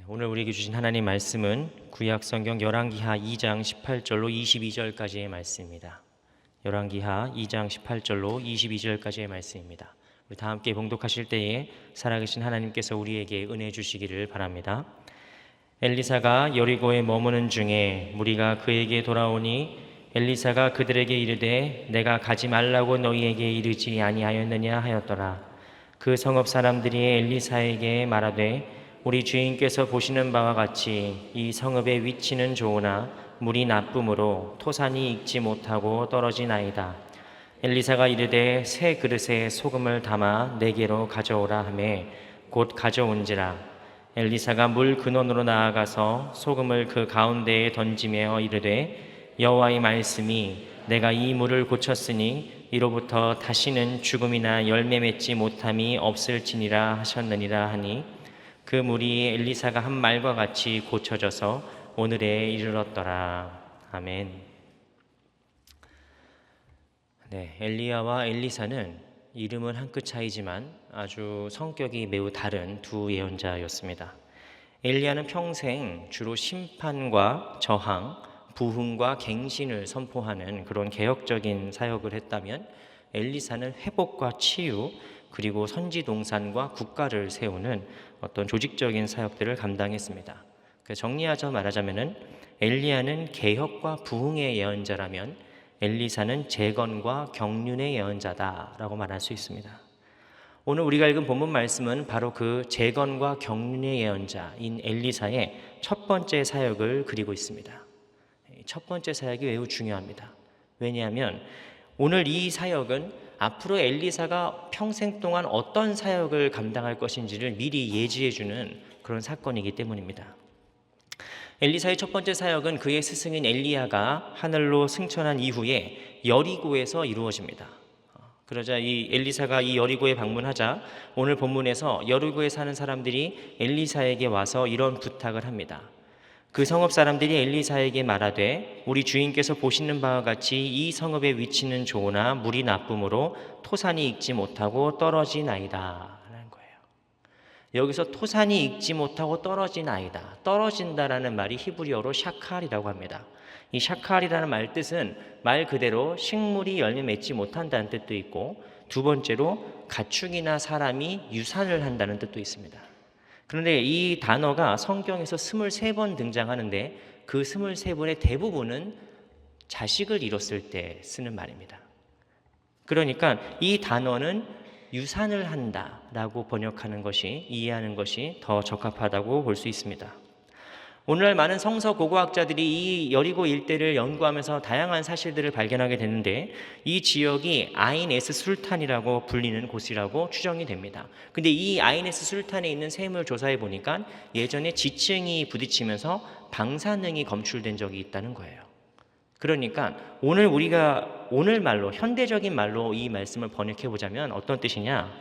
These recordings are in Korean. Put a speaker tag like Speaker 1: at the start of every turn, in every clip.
Speaker 1: 오늘 우리에게 주신 하나님 말씀은 구약 성경 열왕기하 2장 18절로 22절까지의 말씀입니다. 열왕기하 2장 18절로 22절까지의 말씀입니다. 우리 다 함께 봉독하실 때에 살아계신 하나님께서 우리에게 은혜 주시기를 바랍니다. 엘리사가 여리고에 머무는 중에 무리가 그에게 돌아오니 엘리사가 그들에게 이르되 내가 가지 말라고 너희에게 이르지 아니하였느냐 하였더라. 그 성읍 사람들이 엘리사에게 말하되 우리 주인께서 보시는 바와 같이 이 성읍의 위치는 좋으나 물이 나쁨으로 토산이 익지 못하고 떨어지나이다. 엘리사가 이르되 새 그릇에 소금을 담아 내게로 가져오라 하매 곧 가져온지라. 엘리사가 물 근원으로 나아가서 소금을 그 가운데에 던지며 이르되 여호와의 말씀이 내가 이 물을 고쳤으니 이로부터 다시는 죽음이나 열매 맺지 못함이 없을지니라 하셨느니라 하니 그 물이 엘리사가 한 말과 같이 고쳐져서 오늘에 이르렀더라. 아멘. 엘리야와 엘리사는 이름은 한 끗 차이지만 아주 성격이 매우 다른 두 예언자였습니다. 엘리야는 평생 주로 심판과 저항, 부흥과 갱신을 선포하는 그런 개혁적인 사역을 했다면 엘리사는 회복과 치유, 그리고 선지 동산과 국가를 세우는 어떤 조직적인 사역들을 감당했습니다. 정리하자 말하자면은 엘리야는 개혁과 부흥의 예언자라면 엘리사는 재건과 경륜의 예언자다라고 말할 수 있습니다. 오늘 우리가 읽은 본문 말씀은 바로 그 재건과 경륜의 예언자인 엘리사의 첫 번째 사역을 그리고 있습니다. 첫 번째 사역이 매우 중요합니다. 왜냐하면 오늘 이 사역은 앞으로 엘리사가 평생 동안 어떤 사역을 감당할 것인지를 미리 예지해주는 그런 사건이기 때문입니다. 엘리사의 첫 번째 사역은 그의 스승인 엘리야가 하늘로 승천한 이후에 여리고에서 이루어집니다. 그러자 이 엘리사가 이 여리고에 방문하자 오늘 본문에서 여리고에 사는 사람들이 엘리사에게 와서 이런 부탁을 합니다. 그 성읍 사람들이 엘리사에게 말하되 우리 주인께서 보시는 바와 같이 이 성읍의 위치는 좋으나 물이 나쁨으로 토산이 익지 못하고 떨어지나이다 라는 거예요. 여기서 토산이 익지 못하고 떨어지나이다, 떨어진다라는 말이 히브리어로 샤칼이라고 합니다. 이 샤칼이라는 말 뜻은 말 그대로 식물이 열매 맺지 못한다는 뜻도 있고, 두 번째로 가축이나 사람이 유산을 한다는 뜻도 있습니다. 그런데 이 단어가 성경에서 23번 등장하는데 그 23번의 대부분은 자식을 잃었을 때 쓰는 말입니다. 그러니까 이 단어는 유산을 한다라고 번역하는 것이, 이해하는 것이 더 적합하다고 볼 수 있습니다. 오늘날 많은 성서 고고학자들이 이 여리고 일대를 연구하면서 다양한 사실들을 발견하게 되는데 이 지역이 아인-에스 술탄이라고 불리는 곳이라고 추정이 됩니다. 근데 이 아인-에스 술탄에 있는 샘을 조사해 보니까 예전에 지층이 부딪히면서 방사능이 검출된 적이 있다는 거예요. 그러니까 오늘 말로, 현대적인 말로 이 말씀을 번역해 보자면 어떤 뜻이냐?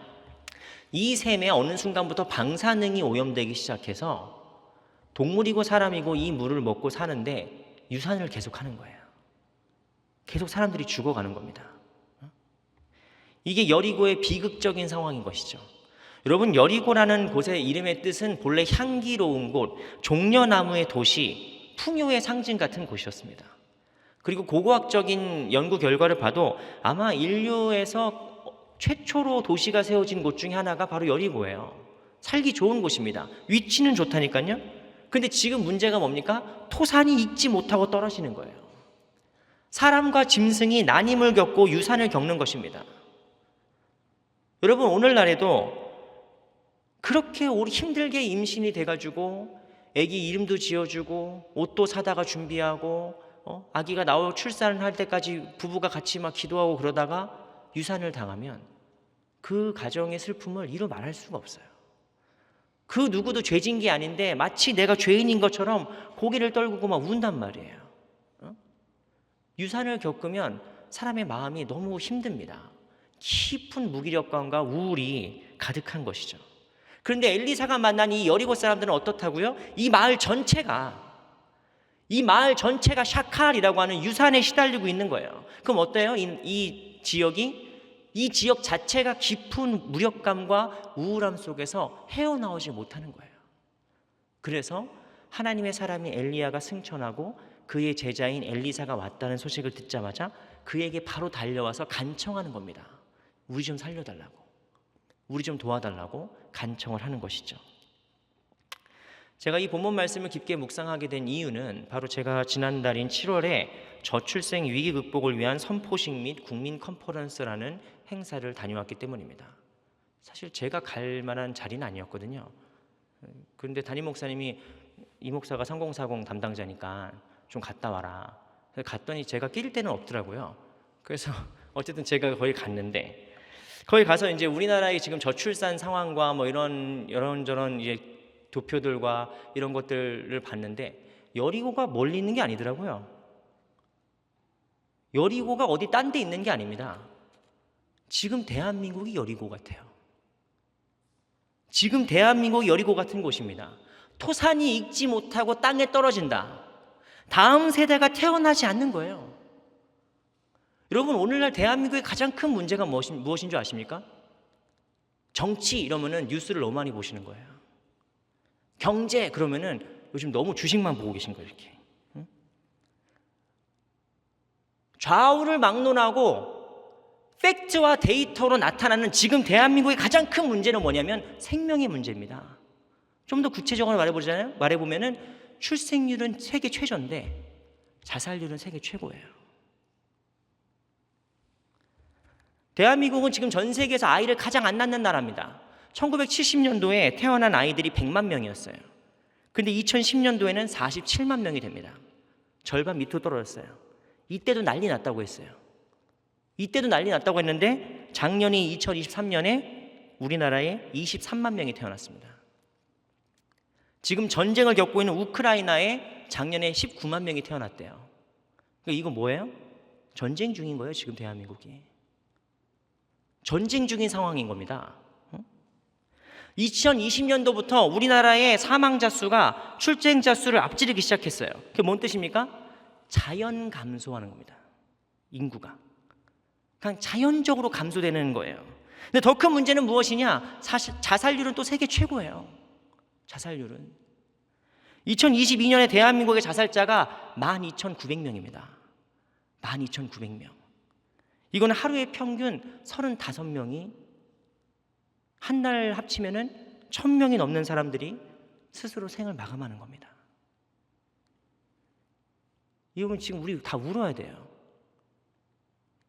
Speaker 1: 이 샘에 어느 순간부터 방사능이 오염되기 시작해서 동물이고 사람이고 이 물을 먹고 사는데 유산을 계속하는 거예요. 계속 사람들이 죽어가는 겁니다. 이게 여리고의 비극적인 상황인 것이죠. 여러분, 여리고라는 곳의 이름의 뜻은 본래 향기로운 곳, 종려나무의 도시, 풍요의 상징 같은 곳이었습니다. 그리고 고고학적인 연구 결과를 봐도 아마 인류에서 최초로 도시가 세워진 곳 중에 하나가 바로 여리고예요. 살기 좋은 곳입니다. 위치는 좋다니까요. 근데 지금 문제가 뭡니까? 토산이 익지 못하고 떨어지는 거예요. 사람과 짐승이 난임을 겪고 유산을 겪는 것입니다. 여러분, 오늘날에도 그렇게 힘들게 임신이 돼가지고 아기 이름도 지어주고 옷도 사다가 준비하고 아기가 나오고 출산을 할 때까지 부부가 같이 막 기도하고 그러다가 유산을 당하면 그 가정의 슬픔을 이루 말할 수가 없어요. 그 누구도 죄진 게 아닌데 마치 내가 죄인인 것처럼 고개를 떨구고 막 운단 말이에요. 유산을 겪으면 사람의 마음이 너무 힘듭니다. 깊은 무기력감과 우울이 가득한 것이죠. 그런데 엘리사가 만난 이 여리고 사람들은 어떻다고요? 이 마을 전체가 샤칼이라고 하는 유산에 시달리고 있는 거예요. 그럼 어때요? 이 지역 자체가 깊은 무력감과 우울함 속에서 헤어나오지 못하는 거예요. 그래서 하나님의 사람이 엘리야가 승천하고 그의 제자인 엘리사가 왔다는 소식을 듣자마자 그에게 바로 달려와서 간청하는 겁니다. 우리 좀 살려달라고, 우리 좀 도와달라고 간청을 하는 것이죠. 제가 이 본문 말씀을 깊게 묵상하게 된 이유는 바로 제가 지난달인 7월에 저출생 위기 극복을 위한 선포식 및 국민 컨퍼런스라는 행사를 다녀왔기 때문입니다. 사실 제가 갈 만한 자리는 아니었거든요. 그런데 담임 목사님이 이 목사가 3040 담당자니까 좀 갔다 와라. 그래서 갔더니 제가 낄 데는 없더라고요. 그래서 어쨌든 제가 거기 갔는데, 거기 가서 이제 우리나라의 지금 저출산 상황과 뭐 이런저런 이제 도표들과 이런 것들을 봤는데 여리고가 멀리 있는 게 아니더라고요. 여리고가 어디 딴 데 있는 게 아닙니다. 지금 대한민국이 여리고 같아요. 지금 대한민국이 여리고 같은 곳입니다. 토산이 익지 못하고 땅에 떨어진다. 다음 세대가 태어나지 않는 거예요. 여러분, 오늘날 대한민국의 가장 큰 문제가 무엇인 줄 아십니까? 정치 이러면은 뉴스를 너무 많이 보시는 거예요. 경제 그러면은 요즘 너무 주식만 보고 계신 거예요. 이렇게 좌우를 막론하고 팩트와 데이터로 나타나는 지금 대한민국의 가장 큰 문제는 뭐냐면 생명의 문제입니다. 좀 더 구체적으로 말해보면은 출생률은 세계 최저인데 자살률은 세계 최고예요. 대한민국은 지금 전 세계에서 아이를 가장 안 낳는 나라입니다. 1970년도에 태어난 아이들이 100만 명이었어요. 근데 2010년도에는 47만 명이 됩니다. 절반 밑으로 떨어졌어요. 이때도 난리 났다고 했어요. 이때도 난리 났다고 했는데 작년이 2023년에 우리나라에 23만 명이 태어났습니다. 지금 전쟁을 겪고 있는 우크라이나에 작년에 19만 명이 태어났대요. 그러니까 이거 뭐예요? 전쟁 중인 거예요. 지금 대한민국이 전쟁 중인 상황인 겁니다. 2020년도부터 우리나라의 사망자 수가 출생자 수를 앞지르기 시작했어요. 그게 뭔 뜻입니까? 자연 감소하는 겁니다. 인구가 그냥 자연적으로 감소되는 거예요. 근데 더 큰 문제는 무엇이냐? 자살률은 또 세계 최고예요. 자살률은 2022년에 대한민국의 자살자가 12,900명입니다. 12,900명. 이건 하루에 평균 35명이 한 달 합치면은 1,000명이 넘는 사람들이 스스로 생을 마감하는 겁니다. 이거는 지금 우리 다 울어야 돼요.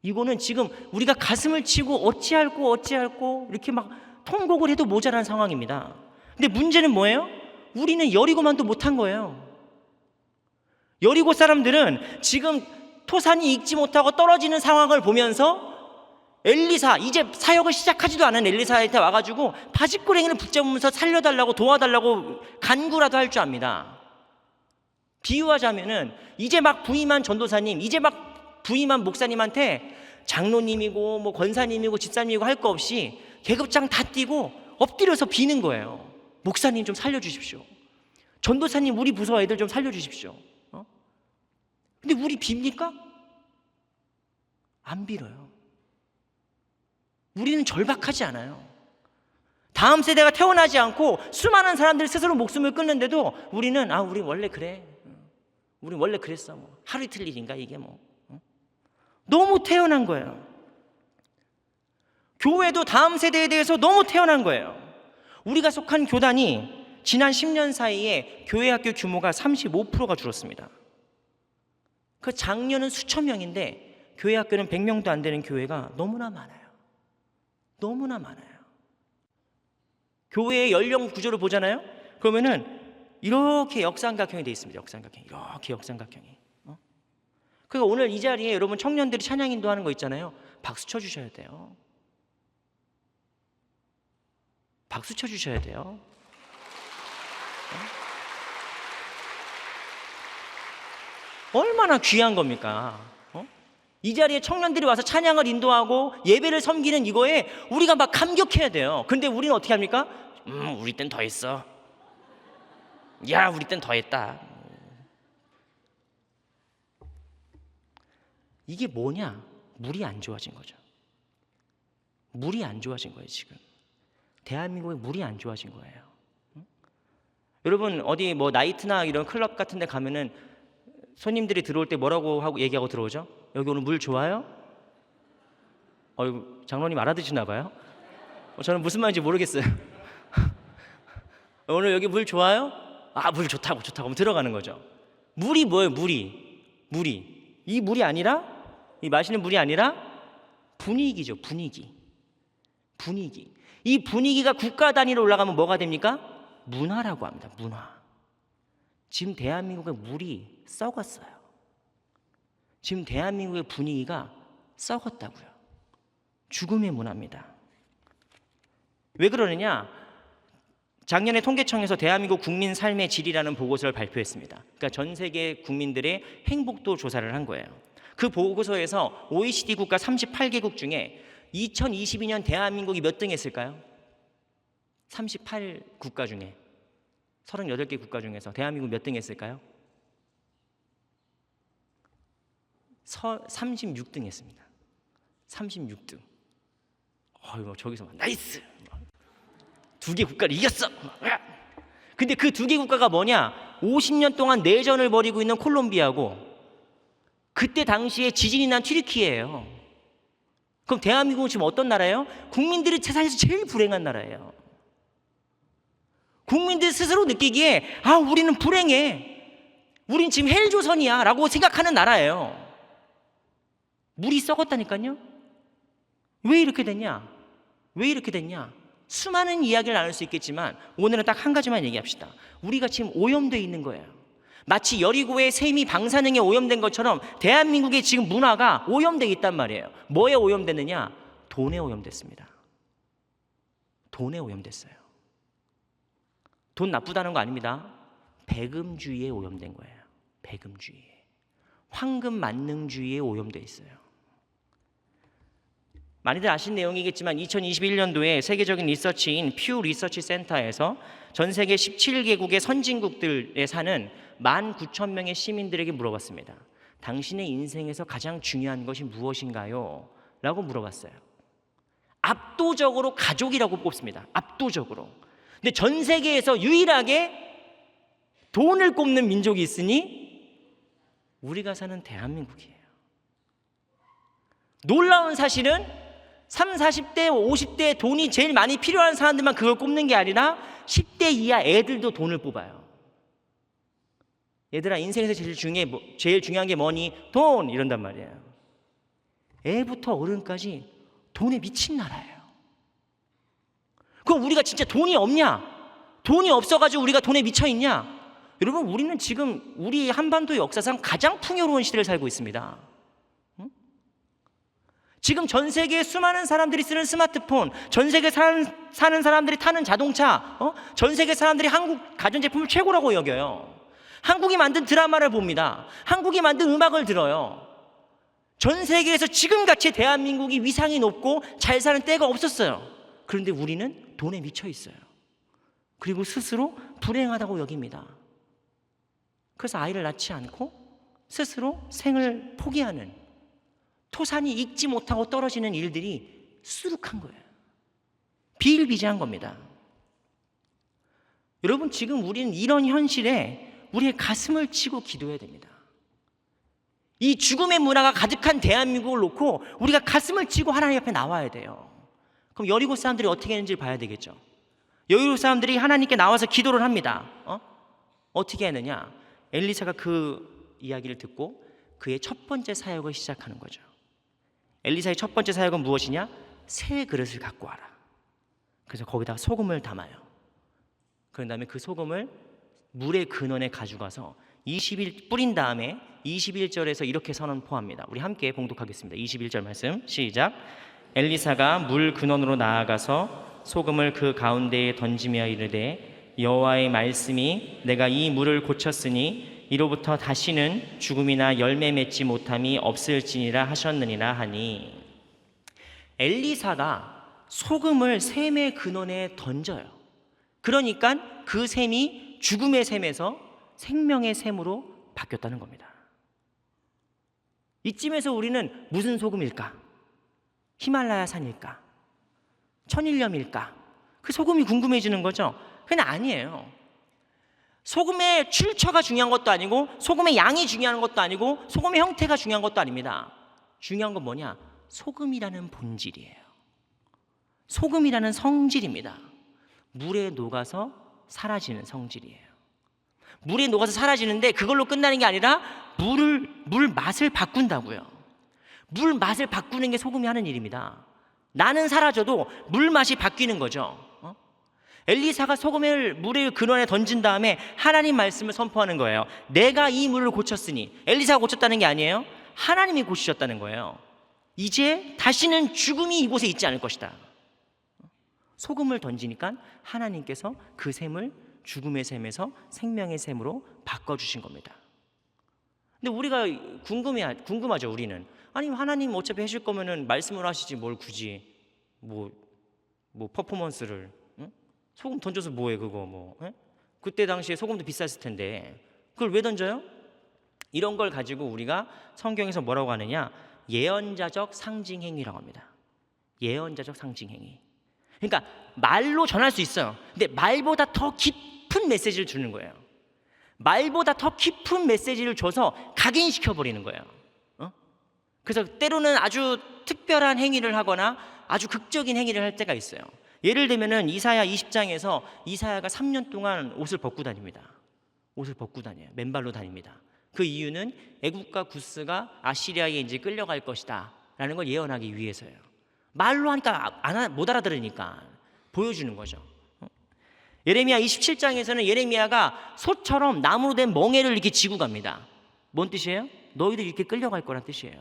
Speaker 1: 이거는 지금 우리가 가슴을 치고 어찌할꼬 이렇게 막 통곡을 해도 모자란 상황입니다. 근데 문제는 뭐예요? 우리는 여리고만도 못한 거예요. 여리고 사람들은 지금 토산이 익지 못하고 떨어지는 상황을 보면서 엘리사, 이제 사역을 시작하지도 않은 엘리사한테 와가지고 바짓고랭이를 붙잡으면서 살려달라고 도와달라고 간구라도 할 줄 압니다. 비유하자면은 이제 막 부임한 전도사님, 이제 막 부임한 목사님한테 장로님이고 뭐 권사님이고 집사님이고 할 거 없이 계급장 다 띄고 엎드려서 비는 거예요. 목사님 좀 살려주십시오. 전도사님 우리 부서 애들 좀 살려주십시오. 근데 우리 빕니까? 안 빌어요. 우리는 절박하지 않아요. 다음 세대가 태어나지 않고 수많은 사람들이 스스로 목숨을 끊는데도 우리는 우리 원래 그래. 우리 원래 그랬어. 뭐. 하루 이틀 일인가 이게 뭐. 너무 태어난 거예요. 교회도 다음 세대에 대해서 너무 태어난 거예요. 우리가 속한 교단이 지난 10년 사이에 교회 학교 규모가 35%가 줄었습니다. 그 작년은 수천 명인데 교회 학교는 100명도 안 되는 교회가 너무나 많아요. 너무나 많아요. 교회의 연령 구조를 보잖아요. 그러면은 이렇게 역삼각형이 되어 있습니다. 역삼각형. 이렇게 역삼각형이. 그러니까 오늘 이 자리에 여러분 청년들이 찬양 인도하는 거 있잖아요. 박수 쳐 주셔야 돼요. 박수 쳐 주셔야 돼요. 얼마나 귀한 겁니까? 이 자리에 청년들이 와서 찬양을 인도하고 예배를 섬기는 이거에 우리가 막 감격해야 돼요. 근데 우리는 어떻게 합니까? 우리 땐 더 했어. 야, 우리 땐 더 했다. 이게 뭐냐? 물이 안 좋아진 거죠. 물이 안 좋아진 거예요, 지금. 대한민국의 물이 안 좋아진 거예요. 여러분 어디 뭐 나이트나 이런 클럽 같은 데 가면은 손님들이 들어올 때 뭐라고 하고 얘기하고 들어오죠? 여기 오늘 물 좋아요? 장로님 알아듣시나 봐요? 저는 무슨 말인지 모르겠어요. 오늘 여기 물 좋아요? 물 좋다고 하면 들어가는 거죠. 물이 뭐예요? 물이 이 물이 아니라, 이 마시는 물이 아니라 분위기죠. 분위기. 이 분위기가 국가 단위로 올라가면 뭐가 됩니까? 문화라고 합니다. 문화. 지금 대한민국의 물이 썩었어요. 지금 대한민국의 분위기가 썩었다고요. 죽음의 문화입니다. 왜 그러느냐? 작년에 통계청에서 대한민국 국민 삶의 질이라는 보고서를 발표했습니다. 그러니까 전 세계 국민들의 행복도 조사를 한 거예요. 그 보고서에서 OECD 국가 38개국 중에 2022년 대한민국이 몇 등 했을까요? 38국가 중에 38개 국가 중에서 대한민국 몇 등 했을까요? 36등 했습니다. 36등. 저기서 막 나이스! 2개 국가를 이겼어! 근데 그 2개 국가가 뭐냐? 50년 동안 내전을 벌이고 있는 콜롬비아고, 그때 당시에 지진이 난 튀르키예요. 그럼 대한민국은 지금 어떤 나라예요? 국민들이 세상에서 제일 불행한 나라예요. 국민들 스스로 느끼기에 우리는 불행해, 우린 지금 헬조선이야 라고 생각하는 나라예요. 물이 썩었다니까요. 왜 이렇게 됐냐? 수많은 이야기를 나눌 수 있겠지만 오늘은 딱 한 가지만 얘기합시다. 우리가 지금 오염되어 있는 거예요. 마치 여리고의 셈이 방사능에 오염된 것처럼 대한민국의 지금 문화가 오염되어 있단 말이에요. 뭐에 오염됐느냐? 돈에 오염됐습니다. 돈에 오염됐어요. 돈 나쁘다는 거 아닙니다. 배금주의에 오염된 거예요. 배금주의에. 황금 만능주의에 오염되어 있어요. 많이들 아신 내용이겠지만 2021년도에 세계적인 리서치인 퓨 리서치 센터에서 전 세계 17개국의 선진국들에 사는 19,000명의 시민들에게 물어봤습니다. 당신의 인생에서 가장 중요한 것이 무엇인가요? 라고 물어봤어요. 압도적으로 가족이라고 뽑습니다. 압도적으로. 근데 전 세계에서 유일하게 돈을 꼽는 민족이 있으니 우리가 사는 대한민국이에요. 놀라운 사실은 30, 40대, 50대에 돈이 제일 많이 필요한 사람들만 그걸 꼽는 게 아니라 10대 이하 애들도 돈을 뽑아요. 얘들아, 인생에서 제일 중요한 게 뭐니? 돈! 이런단 말이에요. 애부터 어른까지 돈에 미친 나라예요. 그럼 우리가 진짜 돈이 없냐? 돈이 없어가지고 우리가 돈에 미쳐있냐? 여러분, 우리는 지금 우리 한반도 역사상 가장 풍요로운 시대를 살고 있습니다. 지금 전 세계에 수많은 사람들이 쓰는 스마트폰, 전 세계에 사는 사람들이 타는 자동차, 전 세계 사람들이 한국 가전제품을 최고라고 여겨요. 한국이 만든 드라마를 봅니다. 한국이 만든 음악을 들어요. 전 세계에서 지금같이 대한민국이 위상이 높고 잘 사는 때가 없었어요. 그런데 우리는 돈에 미쳐 있어요. 그리고 스스로 불행하다고 여깁니다. 그래서 아이를 낳지 않고 스스로 생을 포기하는, 토산이 익지 못하고 떨어지는 일들이 수룩한 거예요. 비일비재한 겁니다. 여러분, 지금 우리는 이런 현실에 우리의 가슴을 치고 기도해야 됩니다. 이 죽음의 문화가 가득한 대한민국을 놓고 우리가 가슴을 치고 하나님 앞에 나와야 돼요. 그럼 여리고 사람들이 어떻게 했는지 봐야 되겠죠. 여리고 사람들이 하나님께 나와서 기도를 합니다. 어떻게 했느냐? 엘리사가 그 이야기를 듣고 그의 첫 번째 사역을 시작하는 거죠. 엘리사의 첫 번째 사역은 무엇이냐? 새 그릇을 갖고 와라. 그래서 거기다가 소금을 담아요. 그런 다음에 그 소금을 물의 근원에 가져가서 20일 뿌린 다음에 21절에서 이렇게 선언포합니다. 우리 함께 봉독하겠습니다. 21절 말씀 시작. 엘리사가 물 근원으로 나아가서 소금을 그 가운데에 던지며 이르되 여호와의 말씀이 내가 이 물을 고쳤으니 이로부터 다시는 죽음이나 열매 맺지 못함이 없을지니라 하셨느니라 하니, 엘리사가 소금을 샘의 근원에 던져요. 그러니까 그 샘이 죽음의 샘에서 생명의 샘으로 바뀌었다는 겁니다. 이쯤에서 우리는 무슨 소금일까? 히말라야 산일까? 천일염일까? 그 소금이 궁금해지는 거죠. 그냥 아니에요. 소금의 출처가 중요한 것도 아니고 소금의 양이 중요한 것도 아니고 소금의 형태가 중요한 것도 아닙니다. 중요한 건 뭐냐? 소금이라는 본질이에요. 소금이라는 성질입니다. 물에 녹아서 사라지는 성질이에요. 물에 녹아서 사라지는데 그걸로 끝나는 게 아니라 물 맛을 바꾼다고요. 물 맛을 바꾸는 게 소금이 하는 일입니다. 나는 사라져도 물 맛이 바뀌는 거죠. 엘리사가 소금을 물의 근원에 던진 다음에 하나님 말씀을 선포하는 거예요. 내가 이 물을 고쳤으니, 엘리사가 고쳤다는 게 아니에요. 하나님이 고치셨다는 거예요. 이제 다시는 죽음이 이곳에 있지 않을 것이다. 소금을 던지니까 하나님께서 그 샘을 죽음의 샘에서 생명의 샘으로 바꿔주신 겁니다. 근데 우리가 궁금하죠. 우리는 아니 하나님 어차피 하실 거면은 말씀을 하시지 뭘 굳이 뭐 퍼포먼스를 소금 던져서 뭐해 그거 그때 당시에 소금도 비쌌을 텐데 그걸 왜 던져요? 이런 걸 가지고 우리가 성경에서 뭐라고 하느냐? 예언자적 상징행위라고 합니다. 예언자적 상징행위. 그러니까 말로 전할 수 있어요. 근데 말보다 더 깊은 메시지를 주는 거예요. 말보다 더 깊은 메시지를 줘서 각인시켜버리는 거예요. 그래서 때로는 아주 특별한 행위를 하거나 아주 극적인 행위를 할 때가 있어요. 예를 들면은 이사야 20장에서 이사야가 3년 동안 옷을 벗고 다닙니다. 옷을 벗고 다녀요. 맨발로 다닙니다. 그 이유는 애국과 구스가 아시리아에 이제 끌려갈 것이다 라는 걸 예언하기 위해서예요. 말로 하니까 못 알아들으니까 보여주는 거죠. 예레미야 27장에서는 예레미야가 소처럼 나무로 된 멍에를 이렇게 지고 갑니다. 뭔 뜻이에요? 너희들 이렇게 끌려갈 거란 뜻이에요.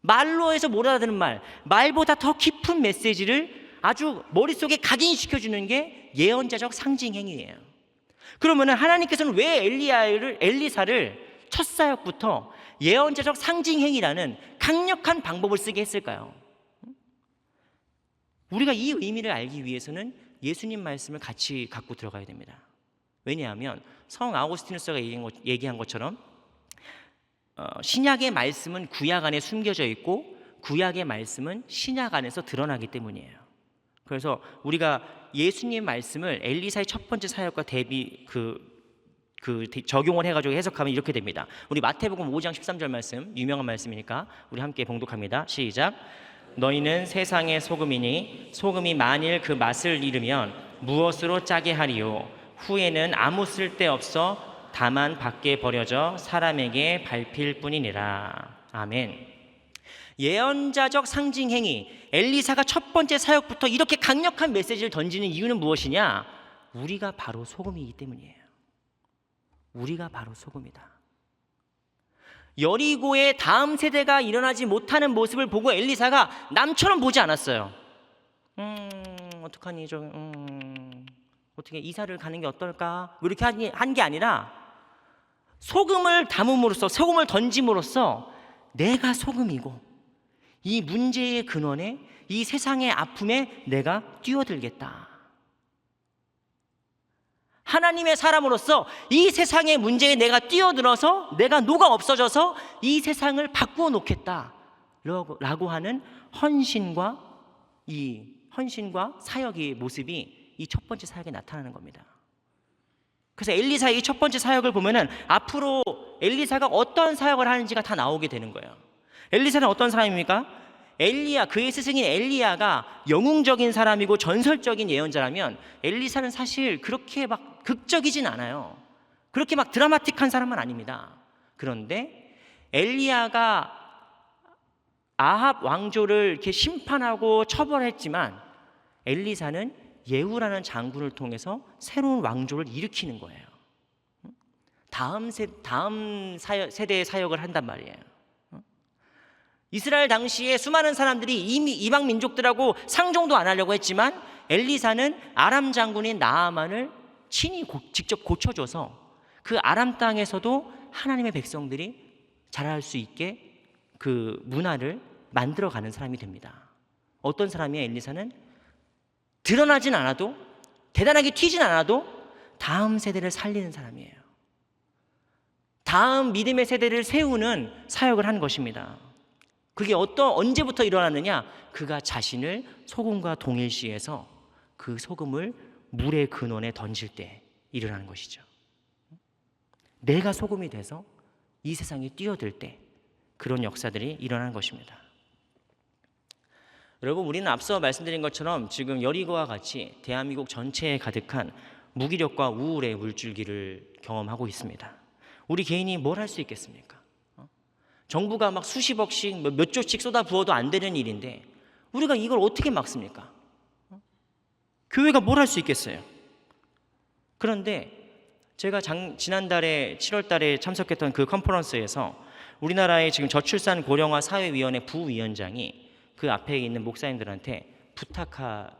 Speaker 1: 말로 해서 못 알아듣는 말보다 더 깊은 메시지를 아주 머릿속에 각인시켜주는 게 예언자적 상징행위예요. 그러면 하나님께서는 왜 엘리사를 첫 사역부터 예언자적 상징행위라는 강력한 방법을 쓰게 했을까요? 우리가 이 의미를 알기 위해서는 예수님 말씀을 같이 갖고 들어가야 됩니다. 왜냐하면 성 아우구스티누스가 얘기한 것처럼 신약의 말씀은 구약 안에 숨겨져 있고 구약의 말씀은 신약 안에서 드러나기 때문이에요. 그래서 우리가 예수님 말씀을 엘리사의 첫 번째 사역과 적용을 해가지고 해석하면 이렇게 됩니다. 우리 마태복음 5장 13절 말씀, 유명한 말씀이니까 우리 함께 봉독합니다. 시작. 너희는 세상의 소금이니 소금이 만일 그 맛을 잃으면 무엇으로 짜게 하리요? 후에는 아무 쓸데 없어 다만 밖에 버려져 사람에게 밟힐 뿐이니라. 아멘. 예언자적 상징행위, 엘리사가 첫 번째 사역부터 이렇게 강력한 메시지를 던지는 이유는 무엇이냐? 우리가 바로 소금이기 때문이에요. 우리가 바로 소금이다. 여리고의 다음 세대가 일어나지 못하는 모습을 보고 엘리사가 남처럼 보지 않았어요. 어떡하니 어떻게 이사를 가는 게 어떨까? 이렇게 한 게 아니라 소금을 담음으로써, 소금을 던짐으로써 내가 소금이고 이 문제의 근원에, 이 세상의 아픔에 내가 뛰어들겠다. 하나님의 사람으로서 이 세상의 문제에 내가 뛰어들어서 내가 녹아 없어져서 이 세상을 바꾸어 놓겠다 라고 하는 헌신과 사역의 모습이 이 첫 번째 사역에 나타나는 겁니다. 그래서 엘리사의 이 첫 번째 사역을 보면은 앞으로 엘리사가 어떤 사역을 하는지가 다 나오게 되는 거예요. 엘리사는 어떤 사람입니까? 그의 스승인 엘리야가 영웅적인 사람이고 전설적인 예언자라면 엘리사는 사실 그렇게 막 극적이진 않아요. 그렇게 막 드라마틱한 사람은 아닙니다. 그런데 엘리야가 아합 왕조를 이렇게 심판하고 처벌했지만 엘리사는 예후라는 장군을 통해서 새로운 왕조를 일으키는 거예요. 다음 세대의 사역을 한단 말이에요. 이스라엘 당시에 수많은 사람들이 이미 이방 민족들하고 상종도 안 하려고 했지만 엘리사는 아람 장군인 나아만을 친히 직접 고쳐줘서 그 아람 땅에서도 하나님의 백성들이 자랄 수 있게 그 문화를 만들어가는 사람이 됩니다. 어떤 사람이에요? 엘리사는 드러나진 않아도, 대단하게 튀진 않아도 다음 세대를 살리는 사람이에요. 다음 믿음의 세대를 세우는 사역을 한 것입니다. 그게 언제부터 일어났느냐? 그가 자신을 소금과 동일시해서 그 소금을 물의 근원에 던질 때 일어나는 것이죠. 내가 소금이 돼서 이 세상에 뛰어들 때 그런 역사들이 일어나는 것입니다. 여러분, 우리는 앞서 말씀드린 것처럼 지금 여리고와 같이 대한민국 전체에 가득한 무기력과 우울의 물줄기를 경험하고 있습니다. 우리 개인이 뭘 할 수 있겠습니까? 정부가 막 수십억씩 몇 조씩 쏟아부어도 안 되는 일인데 우리가 이걸 어떻게 막습니까? 교회가 뭘 할 수 있겠어요? 그런데 제가 지난달에 7월달에 참석했던 그 컨퍼런스에서 우리나라의 지금 저출산 고령화 사회위원회 부위원장이 그 앞에 있는 목사님들한테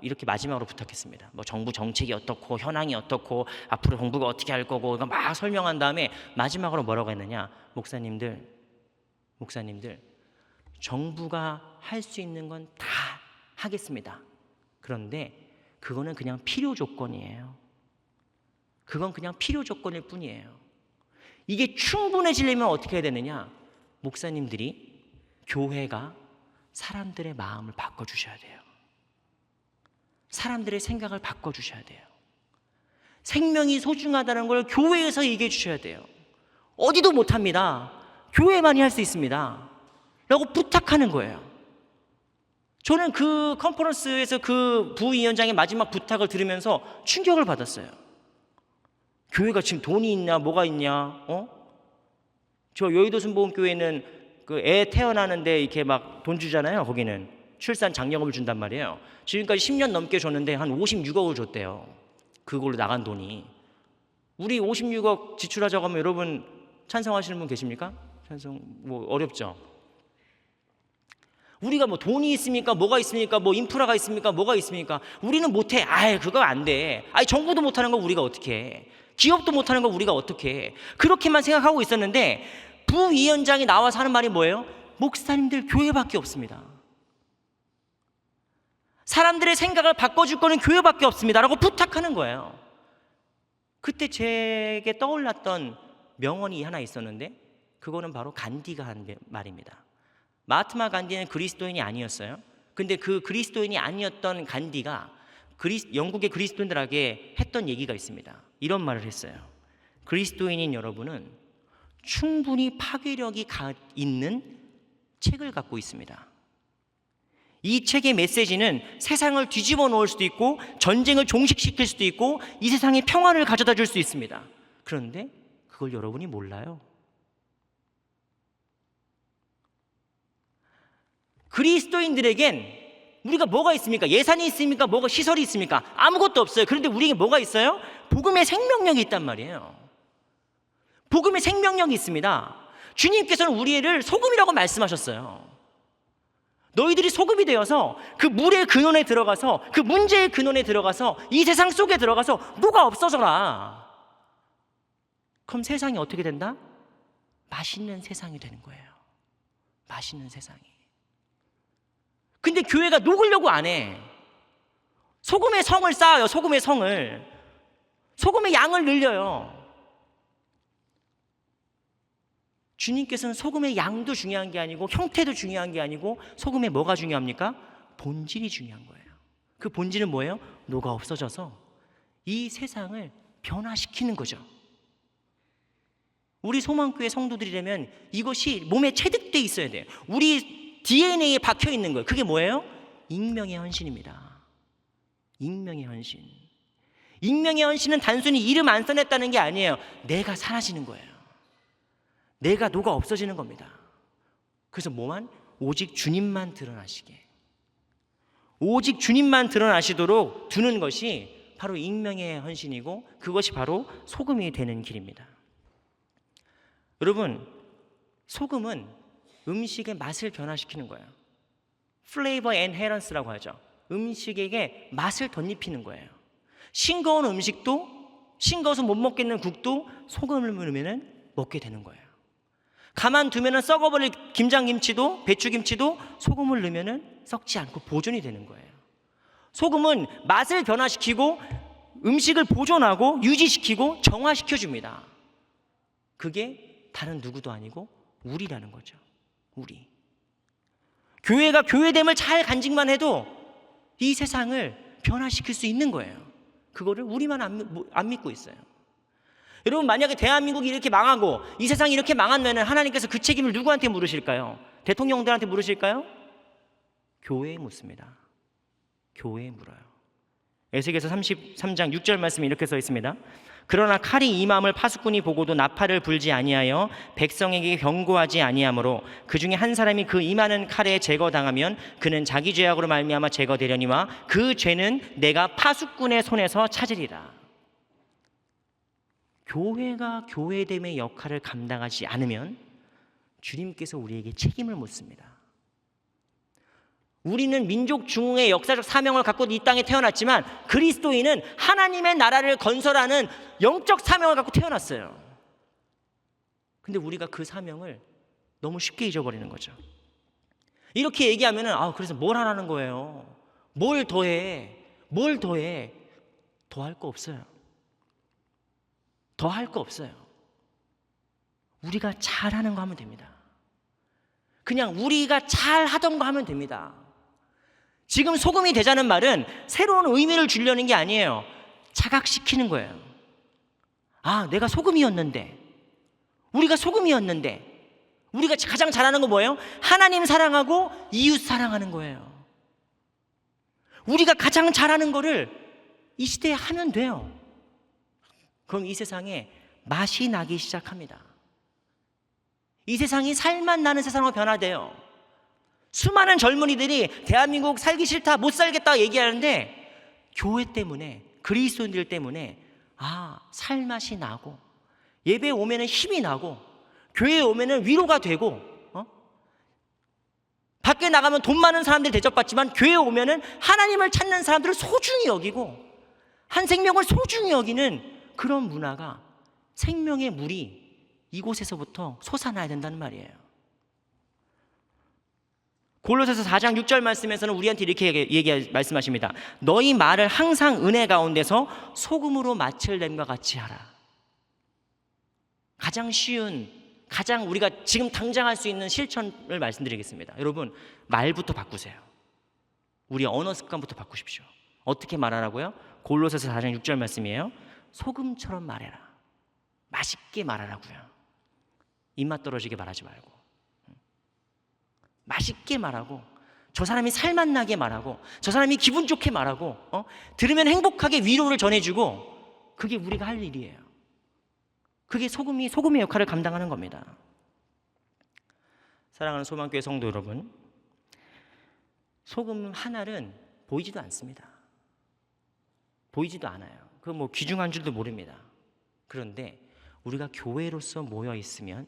Speaker 1: 이렇게 마지막으로 부탁했습니다. 뭐 정부 정책이 어떻고 현황이 어떻고 앞으로 정부가 어떻게 할 거고 막 설명한 다음에 마지막으로 뭐라고 했느냐? 목사님들 정부가 할 수 있는 건 다 하겠습니다. 그런데 그거는 그냥 필요 조건이에요. 그건 그냥 필요 조건일 뿐이에요. 이게 충분해지려면 어떻게 해야 되느냐? 목사님들이, 교회가 사람들의 마음을 바꿔주셔야 돼요. 사람들의 생각을 바꿔주셔야 돼요. 생명이 소중하다는 걸 교회에서 얘기해 주셔야 돼요. 어디도 못합니다. 교회만이 할 수 있습니다. 라고 부탁하는 거예요. 저는 그 컨퍼런스에서 그 부위원장의 마지막 부탁을 들으면서 충격을 받았어요. 교회가 지금 돈이 있냐, 뭐가 있냐, 저 여의도 순복음교회는 그 애 태어나는데 이렇게 막 돈 주잖아요. 거기는 출산 장려금을 준단 말이에요. 지금까지 10년 넘게 줬는데 한 56억을 줬대요. 그걸로 나간 돈이. 우리 56억 지출하자고 하면 여러분 찬성하시는 분 계십니까? 찬성 뭐 어렵죠. 우리가 뭐 돈이 있습니까? 뭐가 있습니까? 뭐 인프라가 있습니까? 뭐가 있습니까? 우리는 못해. 아이, 그거 안 돼. 아이, 정부도 못하는 거 우리가 어떻게 해? 기업도 못하는 거 우리가 어떻게 해? 그렇게만 생각하고 있었는데 부위원장이 나와서 하는 말이 뭐예요? 목사님들 교회밖에 없습니다. 사람들의 생각을 바꿔줄 거는 교회밖에 없습니다. 라고 부탁하는 거예요. 그때 제게 떠올랐던 명언이 하나 있었는데 그거는 바로 간디가 한 말입니다. 마하트마 간디는 그리스도인이 아니었어요. 근데 그 그리스도인이 아니었던 간디가 영국의 그리스도인들에게 했던 얘기가 있습니다. 이런 말을 했어요. 그리스도인인 여러분은 충분히 파괴력이 있는 책을 갖고 있습니다. 이 책의 메시지는 세상을 뒤집어 놓을 수도 있고 전쟁을 종식시킬 수도 있고 이 세상에 평화를 가져다 줄 수 있습니다. 그런데 그걸 여러분이 몰라요. 그리스도인들에겐 우리가 뭐가 있습니까? 예산이 있습니까? 뭐가 시설이 있습니까? 아무것도 없어요. 그런데 우리에게 뭐가 있어요? 복음의 생명력이 있단 말이에요. 복음의 생명력이 있습니다. 주님께서는 우리를 소금이라고 말씀하셨어요. 너희들이 소금이 되어서 그 물의 근원에 들어가서 그 문제의 근원에 들어가서 이 세상 속에 들어가서 뭐가 없어져라. 그럼 세상이 어떻게 된다? 맛있는 세상이 되는 거예요. 맛있는 세상이. 근데 교회가 녹으려고 안 해. 소금의 성을 쌓아요. 소금의 성을. 소금의 양을 늘려요. 주님께서는 소금의 양도 중요한 게 아니고 형태도 중요한 게 아니고 소금의 뭐가 중요합니까? 본질이 중요한 거예요. 그 본질은 뭐예요? 녹아 없어져서 이 세상을 변화시키는 거죠. 우리 소망교회 성도들이라면 이것이 몸에 체득돼 있어야 돼요. 우리 DNA에 박혀 있는 거예요. 그게 뭐예요? 익명의 헌신입니다. 익명의 헌신. 익명의 헌신은 단순히 이름 안 써냈다는 게 아니에요. 내가 사라지는 거예요. 내가 녹아 없어지는 겁니다. 그래서 뭐만? 오직 주님만 드러나시게. 오직 주님만 드러나시도록 두는 것이 바로 익명의 헌신이고 그것이 바로 소금이 되는 길입니다. 여러분, 소금은 음식의 맛을 변화시키는 거예요. Flavor Enhance라고 하죠. 음식에게 맛을 덧입히는 거예요. 싱거운 음식도, 싱거워서 못 먹겠는 국도 소금을 넣으면 먹게 되는 거예요. 가만두면 썩어버릴 김장김치도, 배추김치도 소금을 넣으면 썩지 않고 보존이 되는 거예요. 소금은 맛을 변화시키고 음식을 보존하고 유지시키고 정화시켜줍니다. 그게 다른 누구도 아니고 우리라는 거죠. 우리. 교회가 교회됨을 잘 간직만 해도 이 세상을 변화시킬 수 있는 거예요. 그거를 우리만 안 믿고 있어요. 여러분, 만약에 대한민국이 이렇게 망하고 이 세상이 이렇게 망하면 하나님께서 그 책임을 누구한테 물으실까요? 대통령들한테 물으실까요? 교회에 묻습니다. 교회에 물어요. 에스겔서 33장 6절 말씀에 이렇게 써 있습니다. 그러나 칼이 임함을 파수꾼이 보고도 나팔을 불지 아니하여 백성에게 경고하지 아니하므로 그 중에 한 사람이 그 임하는 칼에 제거당하면 그는 자기 죄악으로 말미암아 제거되려니와 그 죄는 내가 파수꾼의 손에서 찾으리라. 교회가 교회됨의 역할을 감당하지 않으면 주님께서 우리에게 책임을 묻습니다. 우리는 민족 중흥의 역사적 사명을 갖고 이 땅에 태어났지만 그리스도인은 하나님의 나라를 건설하는 영적 사명을 갖고 태어났어요. 근데 우리가 그 사명을 너무 쉽게 잊어버리는 거죠. 이렇게 얘기하면은 그래서 뭘 하라는 거예요? 뭘 더해? 뭘 더해? 더 할 거 없어요. 더 할 거 없어요. 우리가 잘하는 거 하면 됩니다. 그냥 우리가 잘하던 거 하면 됩니다. 지금 소금이 되자는 말은 새로운 의미를 주려는 게 아니에요. 자각시키는 거예요. 내가 소금이었는데, 우리가 소금이었는데, 우리가 가장 잘하는 거 뭐예요? 하나님 사랑하고 이웃 사랑하는 거예요. 우리가 가장 잘하는 거를 이 시대에 하면 돼요. 그럼 이 세상에 맛이 나기 시작합니다. 이 세상이 살맛 나는 세상으로 변화돼요. 수많은 젊은이들이 대한민국 살기 싫다, 못 살겠다 얘기하는데 교회 때문에, 그리스도인들 때문에 살맛이 나고, 예배에 오면은 힘이 나고, 교회에 오면은 위로가 되고, 밖에 나가면 돈 많은 사람들 대접받지만 교회에 오면은 하나님을 찾는 사람들을 소중히 여기고 한 생명을 소중히 여기는 그런 문화가, 생명의 물이 이곳에서부터 솟아나야 된다는 말이에요. 골로새서 4장 6절 말씀에서는 우리한테 이렇게 말씀하십니다. 너희 말을 항상 은혜 가운데서 소금으로 맛을 냄과 같이 하라. 가장 쉬운, 가장 우리가 지금 당장 할 수 있는 실천을 말씀드리겠습니다. 여러분, 말부터 바꾸세요. 우리 언어 습관부터 바꾸십시오. 어떻게 말하라고요? 골로새서 4장 6절 말씀이에요. 소금처럼 말해라. 맛있게 말하라고요. 입맛 떨어지게 말하지 말고, 맛있게 말하고, 저 사람이 살맛 나게 말하고, 저 사람이 기분 좋게 말하고, 들으면 행복하게 위로를 전해주고, 그게 우리가 할 일이에요. 그게 소금의 역할을 감당하는 겁니다. 사랑하는 소망교회 성도 여러분, 소금 한 알은 보이지도 않습니다. 보이지도 않아요. 그거 귀중한 줄도 모릅니다. 그런데 우리가 교회로서 모여 있으면,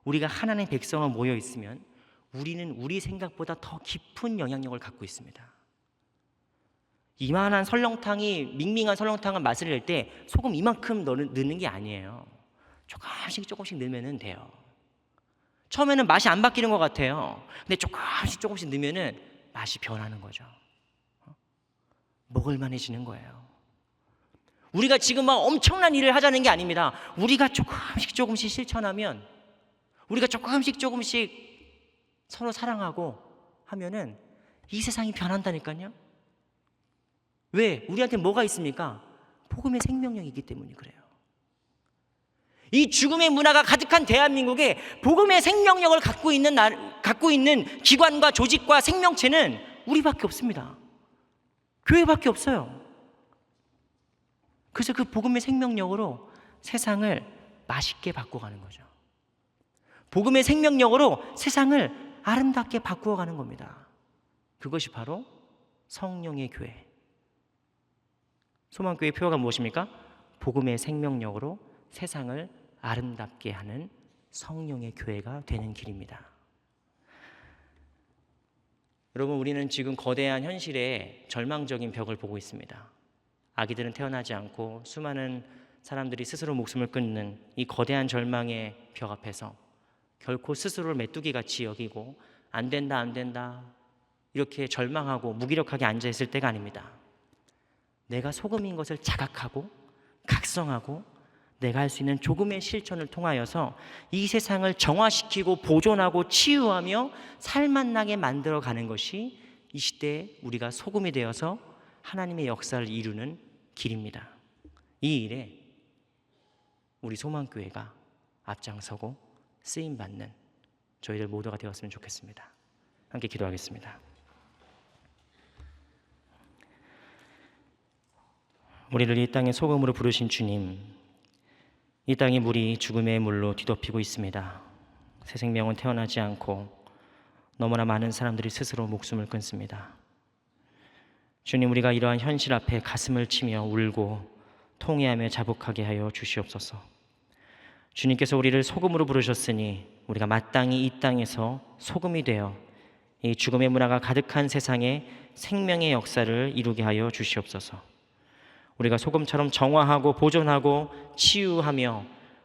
Speaker 1: 우리가 하나님의 백성으로 모여 있으면 우리는 우리 생각보다 더 깊은 영향력을 갖고 있습니다. 이만한 설렁탕이, 밍밍한 설렁탕을 맛을 낼 때 소금 이만큼 넣는 게 아니에요. 조금씩 넣으면 돼요. 처음에는 맛이 안 바뀌는 것 같아요. 근데 조금씩 넣으면 맛이 변하는 거죠. 먹을만해지는 거예요. 우리가 지금 막 엄청난 일을 하자는 게 아닙니다. 우리가 조금씩 실천하면, 우리가 조금씩 서로 사랑하고 하면은 이 세상이 변한다니까요. 왜? 우리한테 뭐가 있습니까? 복음의 생명력이 있기 때문에 그래요. 이 죽음의 문화가 가득한 대한민국에 복음의 생명력을 갖고 있는 기관과 조직과 생명체는 우리밖에 없습니다. 교회밖에 없어요. 그래서 그 복음의 생명력으로 세상을 맛있게 바꿔가는 거죠. 복음의 생명력으로 세상을 아름답게 바꾸어가는 겁니다. 그것이 바로 성령의 교회. 소망교회의 표어가 무엇입니까? 복음의 생명력으로 세상을 아름답게 하는 성령의 교회가 되는 길입니다. 여러분, 우리는 지금 거대한 현실에 절망적인 벽을 보고 있습니다. 아기들은 태어나지 않고 수많은 사람들이 스스로 목숨을 끊는 이 거대한 절망의 벽 앞에서 결코 스스로를 메뚜기같이 여기고 안 된다 이렇게 절망하고 무기력하게 앉아있을 때가 아닙니다. 내가 소금인 것을 자각하고 각성하고 내가 할 수 있는 조금의 실천을 통하여서 이 세상을 정화시키고 보존하고 치유하며 살맛나게 만들어가는 것이 이 시대에 우리가 소금이 되어서 하나님의 역사를 이루는 길입니다. 이 일에 우리 소망교회가 앞장서고 쓰임받는 저희들 모두가 되었으면 좋겠습니다. 함께 기도하겠습니다. 우리를 이 땅의 소금으로 부르신 주님, 이 땅의 물이 죽음의 물로 뒤덮이고 있습니다. 새 생명은 태어나지 않고 너무나 많은 사람들이 스스로 목숨을 끊습니다. 주님, 우리가 이러한 현실 앞에 가슴을 치며 울고 통회하며 자복하게 하여 주시옵소서. 주님께서 우리를 소금으로 부르셨으니 우리가 마땅히 이 땅에서 소금이 되어 이 죽음의 문화가 가득한 세상에 생명의 역사를 이루게 하여 주시옵소서. 우리가 소금처럼 정화하고 보존하고 치유하며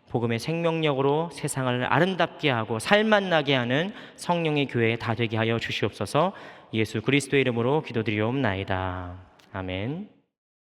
Speaker 1: 복음의 생명력으로 세상을 아름답게 하고 살맛나게 하는 성령의 교회 다 되게 하여 주시옵소서. 예수 그리스도의 이름으로 기도드리옵나이다. 아멘.